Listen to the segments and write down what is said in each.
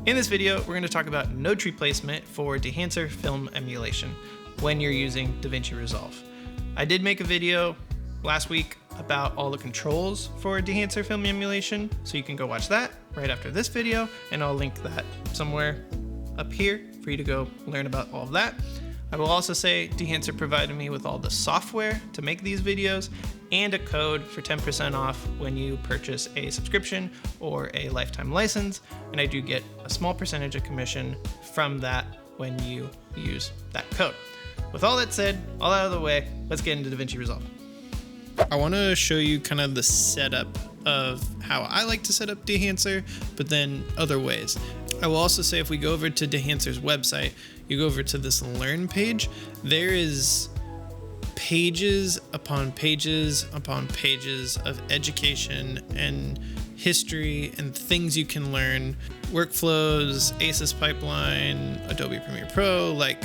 In this video, we're going to talk about node tree placement for Dehancer film emulation when you're using DaVinci Resolve. I did make a video last week about all the controls for Dehancer film emulation, so you can go watch that right after this video, and I'll link that somewhere up here for you to go learn about all of that. I will also say Dehancer provided me with all the software to make these videos and a code for 10% off when you purchase a subscription or a lifetime license, and I do get a small percentage of commission from that when you use that code. With all that said, all out of the way, let's get into DaVinci Resolve. I want to show you kind of the setup of how I like to set up Dehancer, but then other ways. I will also say if we go over to Dehancer's website, you go over to this Learn page, there is pages upon pages upon pages of education and history and things you can learn, workflows, ACES pipeline, Adobe Premiere Pro, like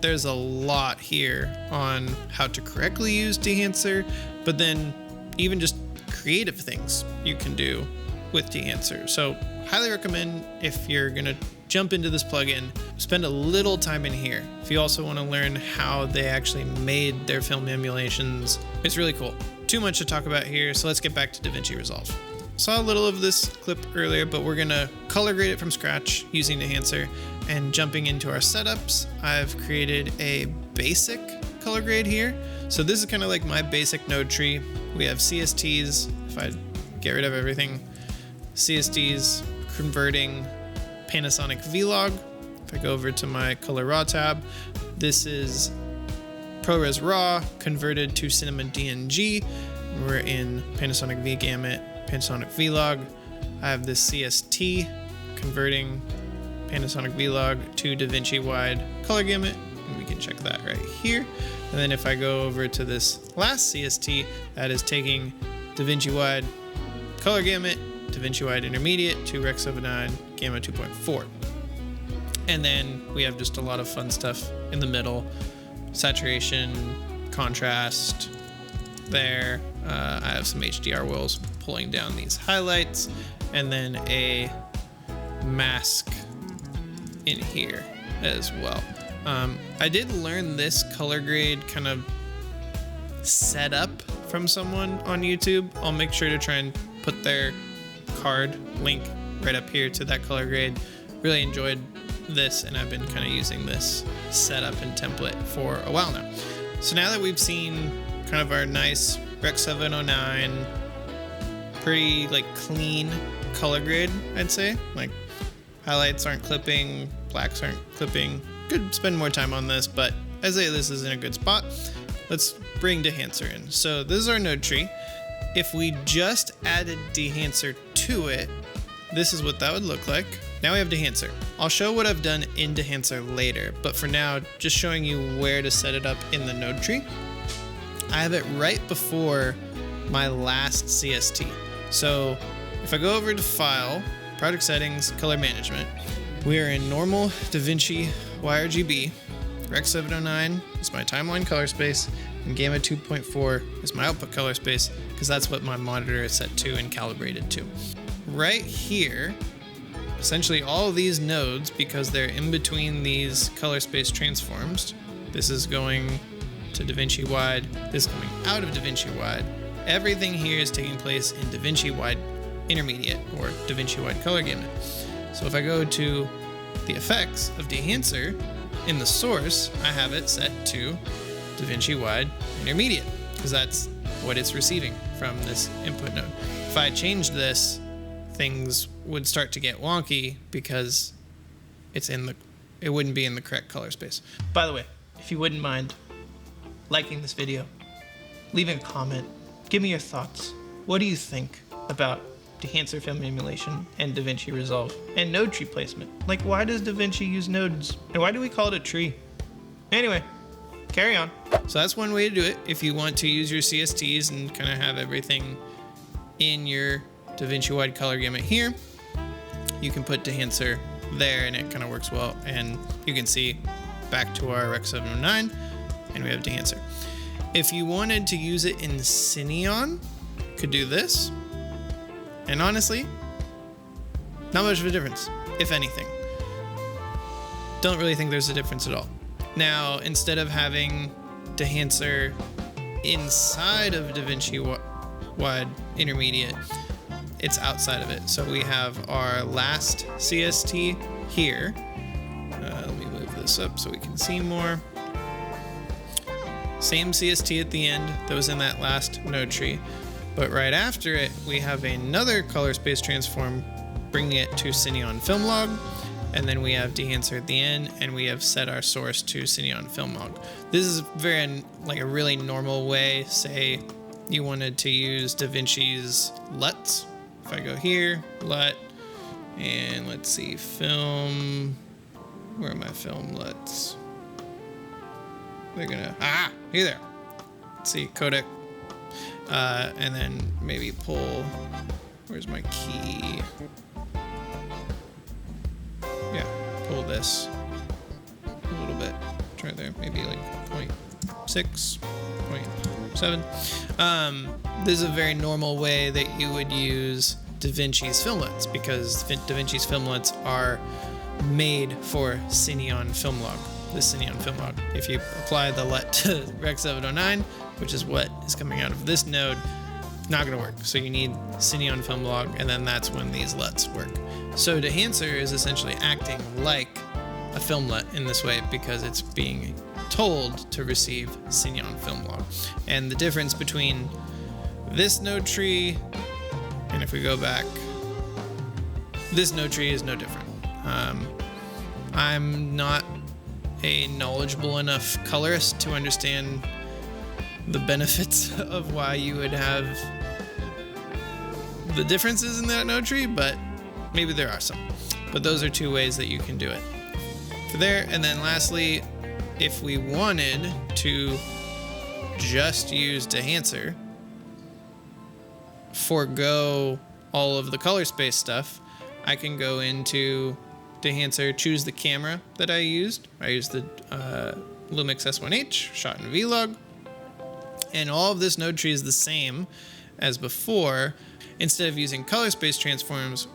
there's a lot here on how to correctly use Dehancer, but then even just creative things you can do with Dehancer. So highly recommend if you're gonna jump into this plugin, spend a little time in here. If you also want to learn how they actually made their film emulations, it's really cool. Too much to talk about here, so let's get back to DaVinci Resolve. Saw a little of this clip earlier, but we're gonna color grade it from scratch using Dehancer. And jumping into our setups, I've created a basic color grade here. So this is kind of like my basic node tree. We have CSTs, if I get rid of everything, CSTs, converting, Panasonic Vlog. If I go over to my color raw tab, this is ProRes RAW converted to Cinema DNG. We're in Panasonic V Gamut, Panasonic Vlog. I have this CST converting Panasonic Vlog to DaVinci Wide Color Gamut, and we can check that right here. And then if I go over to this last CST, that is taking DaVinci Wide Color Gamut, DaVinci Wide Intermediate to Rec. 709 Gamma 2.4. And then we have just a lot of fun stuff in the middle. Saturation, contrast there. I have some HDR wheels pulling down these highlights, and then a mask in here as well. I did learn this color grade kind of set up from someone on YouTube. I'll make sure to try and put their card link right up here to that color grade. Really enjoyed this, and I've been kind of using this setup and template for a while now. So now that we've seen kind of our nice Rec. 709, pretty like clean color grade, I'd say. Like highlights aren't clipping, blacks aren't clipping. Could spend more time on this, but I'd say this is in a good spot. Let's bring Dehancer in. So this is our node tree. If we just added Dehancer to it, this is what that would look like. Now we have Dehancer. I'll show what I've done in Dehancer later, but for now, just showing you where to set it up in the node tree. I have it right before my last CST. So if I go over to File, Project Settings, Color Management, we are in normal DaVinci YRGB. Rec. 709 is my timeline color space, and Gamma 2.4 is my output color space, because that's what my monitor is set to and calibrated to. Right here, essentially all of these nodes, because they're in between these color space transforms, this is going to DaVinci Wide, this is coming out of DaVinci Wide. Everything here is taking place in DaVinci Wide Intermediate, or DaVinci Wide Color Gamut. So if I go to the effects of Dehancer, in the source, I have it set to DaVinci Wide Intermediate, because that's what it's receiving from this input node. If I changed this, things would start to get wonky because it wouldn't be in the correct color space. By the way, if you wouldn't mind liking this video, leaving a comment, give me your thoughts. What do you think about Dehancer film emulation and DaVinci Resolve and node tree placement? Like, why does DaVinci use nodes? And why do we call it a tree? Anyway, carry on. So that's one way to do it. If you want to use your CSTs and kind of have everything in your DaVinci Wide Color Gamut here, you can put Dehancer there and it kind of works well. And you can see back to our Rec. 709 and we have Dehancer. If you wanted to use it in Cineon, you could do this. And honestly, not much of a difference. if anything. Don't really think there's a difference at all. Now, instead of having Dehancer inside of DaVinci Wide Intermediate, it's outside of it. So we have our last CST here. Let me move this up so we can see more. Same CST at the end that was in that last node tree, but right after it, we have another color space transform, bringing it to Cine on Film Log, and then we have Dehancer at the end, and we have set our source to Cine on Film Log. This is very like a really normal way. Say you wanted to use DaVinci's LUTs. If I go here, LUT, and let's see, film. Where are my film LUTs? They're gonna, here there. Let's see, codec. And then maybe pull, where's my key? Yeah, pull this a little bit. Try there, maybe like 0.6, 0.7. This is a very normal way that you would use DaVinci's film LUTs, because DaVinci's film LUTs are made for Cine on Film Log. This Cine on Film Log. If you apply the LUT to Rec 709, which is what is coming out of this node, not going to work. So you need Cine on Film Log, and then that's when these LUTs work. So Dehancer is essentially acting like a film LUT in this way, because it's being told to receive Cine on Film Log. And the difference between this node tree, and if we go back, this node tree is no different. I'm not a knowledgeable enough colorist to understand the benefits of why you would have the differences in that node tree, but maybe there are some. But those are two ways that you can do it. For there, and then lastly, if we wanted to just use Dehancer, forego all of the color space stuff, I can go into Dehancer, choose the camera that I used. I used the Lumix S1H, shot in Vlog. And all of this node tree is the same as before. Instead of using color space transforms,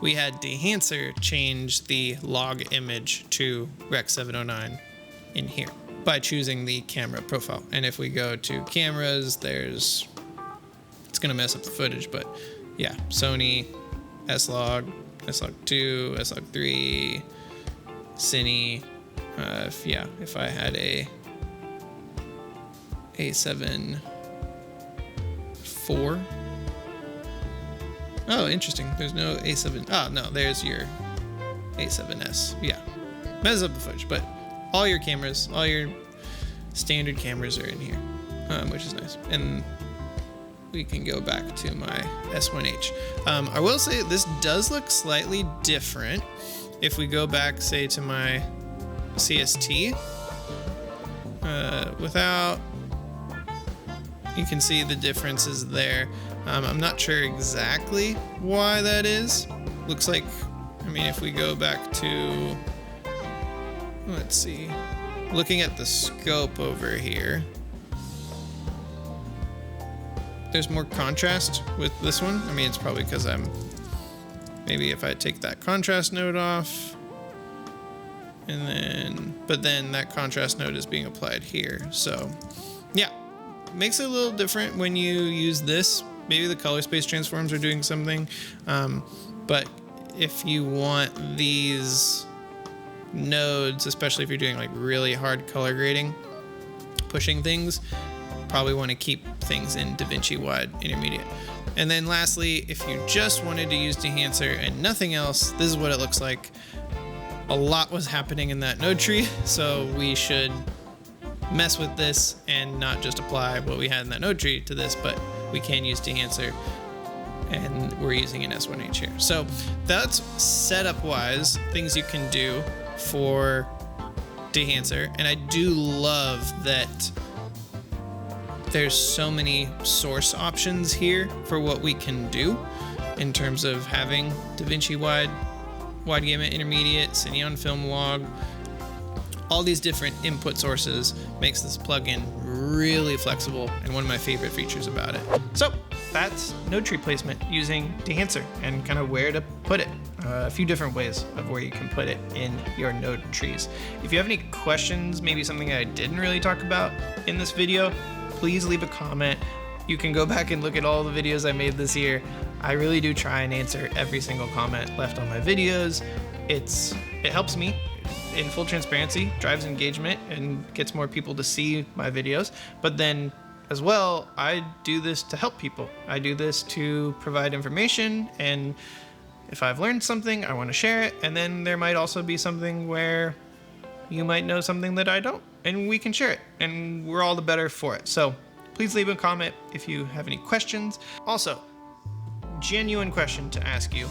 we had Dehancer change the log image to Rec 709 in here by choosing the camera profile. And if we go to cameras, it's gonna mess up the footage, but yeah, Sony, S-Log, S-Log2, S-Log3, Cine. If I had a A7 IV. Oh, interesting. There's no A7. Oh, no, there's your A7S. Yeah, messes up the footage, but all your cameras, all your standard cameras are in here, which is nice. And we can go back to my S1H. I will say this does look slightly different. If we go back, say, to my CST, you can see the differences there. I'm not sure exactly why that is. Looks like, if we go back to, let's see, looking at the scope over here, there's more contrast with this one. It's probably because maybe if I take that contrast node off, but then that contrast node is being applied here. So yeah, makes it a little different when you use this. Maybe the color space transforms are doing something. But if you want these nodes, especially if you're doing like really hard color grading, pushing things, probably want to keep things in DaVinci Wide Intermediate. And then lastly, if you just wanted to use Dehancer and nothing else, this is what it looks like. A lot was happening in that node tree, so we should mess with this and not just apply what we had in that node tree to this, but we can use Dehancer, and we're using an S1H here. So that's setup wise, things you can do for Dehancer. And I do love that there's so many source options here for what we can do in terms of having DaVinci Wide Gamut Intermediate, Cine on Film Log, all these different input sources makes this plugin really flexible and one of my favorite features about it. So that's node tree placement using Dehancer and kind of where to put it. A few different ways of where you can put it in your node trees. If you have any questions, maybe something I didn't really talk about in this video, please leave a comment. You can go back and look at all the videos I made this year. I really do try and answer every single comment left on my videos. It helps me, in full transparency, drives engagement and gets more people to see my videos. But then as well, I do this to help people. I do this to provide information, and if I've learned something, I want to share it. And then there might also be something where you might know something that I don't, and we can share it, and we're all the better for it. So please leave a comment if you have any questions. Also, genuine question to ask you.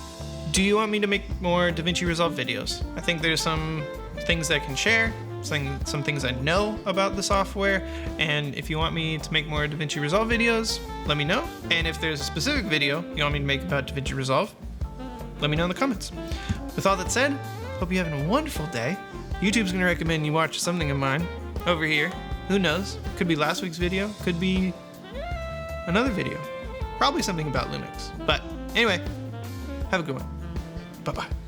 Do you want me to make more DaVinci Resolve videos? I think there's some things I can share, some things I know about the software, and if you want me to make more DaVinci Resolve videos, let me know. And if there's a specific video you want me to make about DaVinci Resolve, let me know in the comments. With all that said, hope you're having a wonderful day. YouTube's gonna recommend you watch something of mine over here. Who knows? Could be last week's video, could be another video. Probably something about Lumix. But anyway, have a good one. Bye-bye.